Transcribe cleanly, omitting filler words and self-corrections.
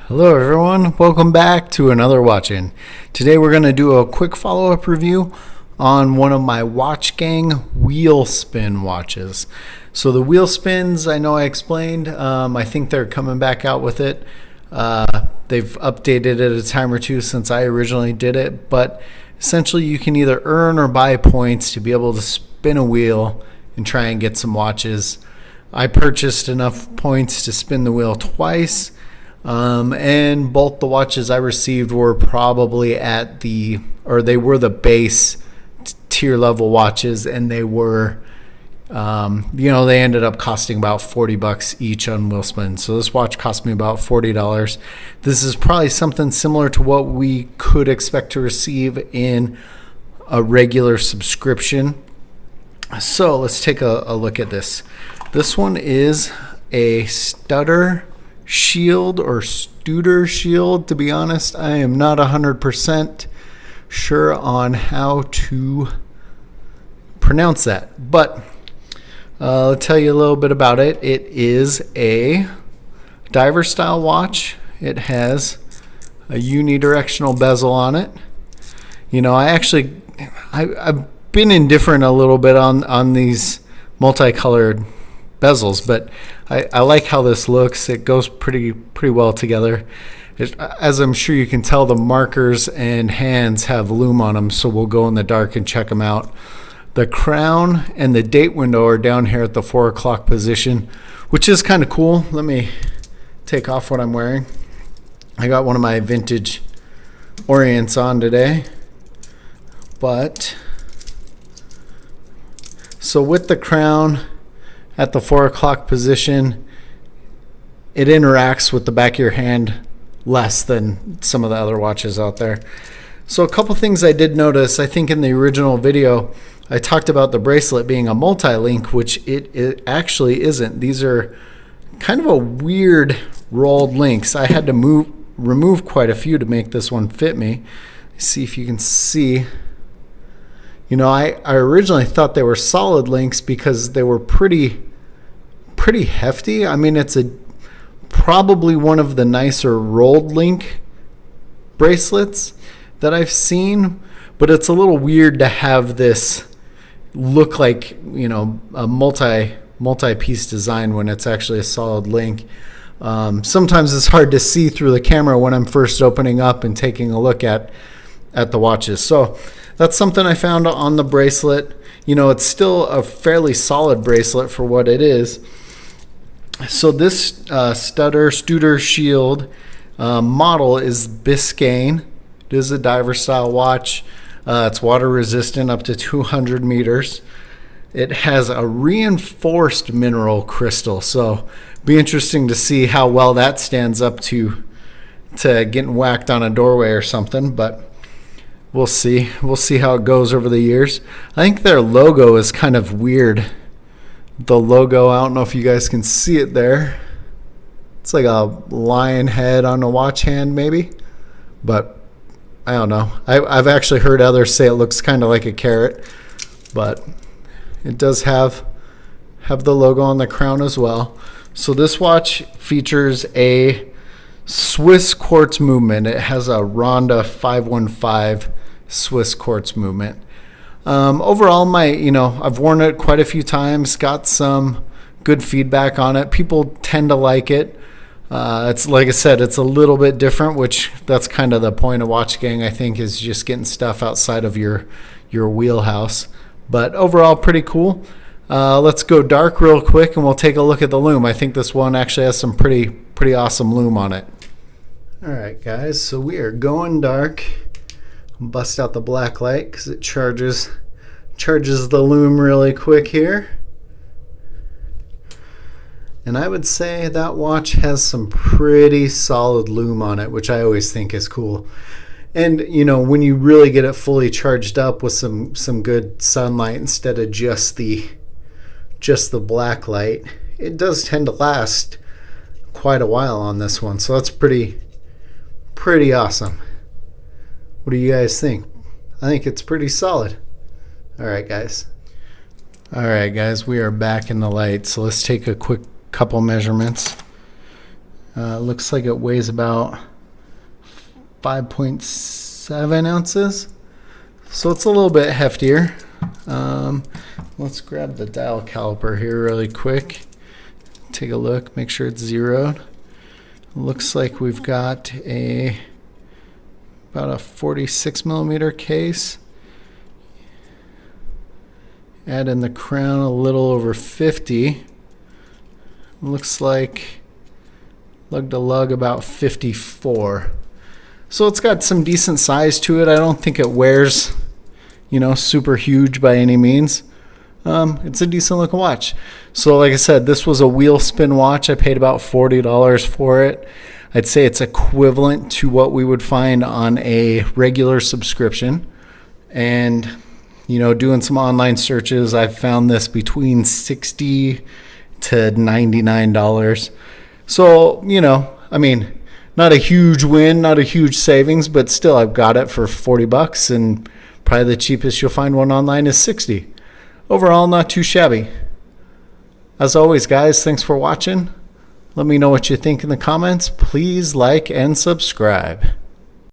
Hello everyone, welcome back to another Watchin. Today we're going to do a quick follow-up review on one of my watchgang wheel spin watches. So the wheel spins, I know I explained, I think they're coming back out with it. They've updated it a time or two since I originally did it, but essentially you can either earn or buy points to be able to spin a wheel and try and get some watches. I purchased enough points to spin the wheel twice. And both the watches I received were probably they were the base tier level watches, and they were, they ended up costing about $40 each on wheel spin. So this watch cost me about $40. This is probably something similar to what we could expect to receive in a regular subscription. So let's take a look at this. This one is a Stutter Schild or Studer Schild. To be honest, I am not 100% sure on how to pronounce that, but I'll tell you a little bit about it. It is a diver style watch. It has a unidirectional bezel on it. I've been indifferent a little bit on these multicolored bezels, but I like how this looks. It goes pretty well together. As I'm sure you can tell, the markers and hands have lume on them, so we'll go in the dark and check them out. The crown and the date window are down here at the 4 o'clock position, which is kind of cool. Let me take off what I'm wearing. I got one of my vintage Orients on today, but so with the crown at the 4 o'clock position, it interacts with the back of your hand less than some of the other watches out there. So a couple things I did notice. I think in the original video I talked about the bracelet being a multi-link, which it actually isn't. These are kind of a weird rolled links. I had to remove quite a few to make this one fit me. Let's see if you can see. I originally thought they were solid links because they were pretty hefty. I mean, it's probably one of the nicer rolled link bracelets that I've seen, but it's a little weird to have this look like, a multi-piece design when it's actually a solid link. Sometimes it's hard to see through the camera when I'm first opening up and taking a look at the watches. So that's something I found on the bracelet. It's still a fairly solid bracelet for what it is. So this Studer Schild model is Biscayne. It is a diver style watch. It's water resistant up to 200 meters. It has a reinforced mineral crystal, so be interesting to see how well that stands up to getting whacked on a doorway or something, but we'll see. We'll see how it goes over the years. I think their logo is kind of weird. The logo, I don't know if you guys can see it there. It's like a lion head on a watch hand maybe, but I don't know. I've actually heard others say it looks kind of like a carrot, but it does have the logo on the crown as well. So this watch features a Swiss quartz movement. It has a Rhonda 515 Swiss quartz movement. Overall, I've worn it quite a few times, got some good feedback on it. People tend to like it. It's like I said, it's a little bit different, which that's kind of the point of watchgang, I think, is just getting stuff outside of your wheelhouse. But overall, pretty cool. Let's go dark real quick and we'll take a look at the lume. I think this one actually has some pretty awesome lume on it. All right, guys, so we are going dark. Bust out the black light because it charges the lume really quick here. And I would say that watch has some pretty solid lume on it, which I always think is cool. And when you really get it fully charged up with some good sunlight instead of just the black light, it does tend to last quite a while on this one. So that's pretty awesome. What do you guys think? I think it's pretty solid. All right, guys, we are back in the light. So let's take a quick couple measurements. Looks like it weighs about 5.7 ounces. So it's a little bit heftier. Let's grab the dial caliper here really quick. Take a look, make sure it's zeroed. Looks like we've got about a 46 millimeter case. Add in the crown a little over 50. Looks like lug to lug about 54. So it's got some decent size to it. I don't think it wears, super huge by any means. It's a decent looking watch. So like I said, this was a wheel spin watch. I paid about $40 for it. I'd say it's equivalent to what we would find on a regular subscription. And, doing some online searches, I've found this between $60 to $99. So, not a huge win, not a huge savings, but still I've got it for $40, and probably the cheapest you'll find one online is $60. Overall, not too shabby. As always, guys, thanks for watching. Let me know what you think in the comments. Please like and subscribe.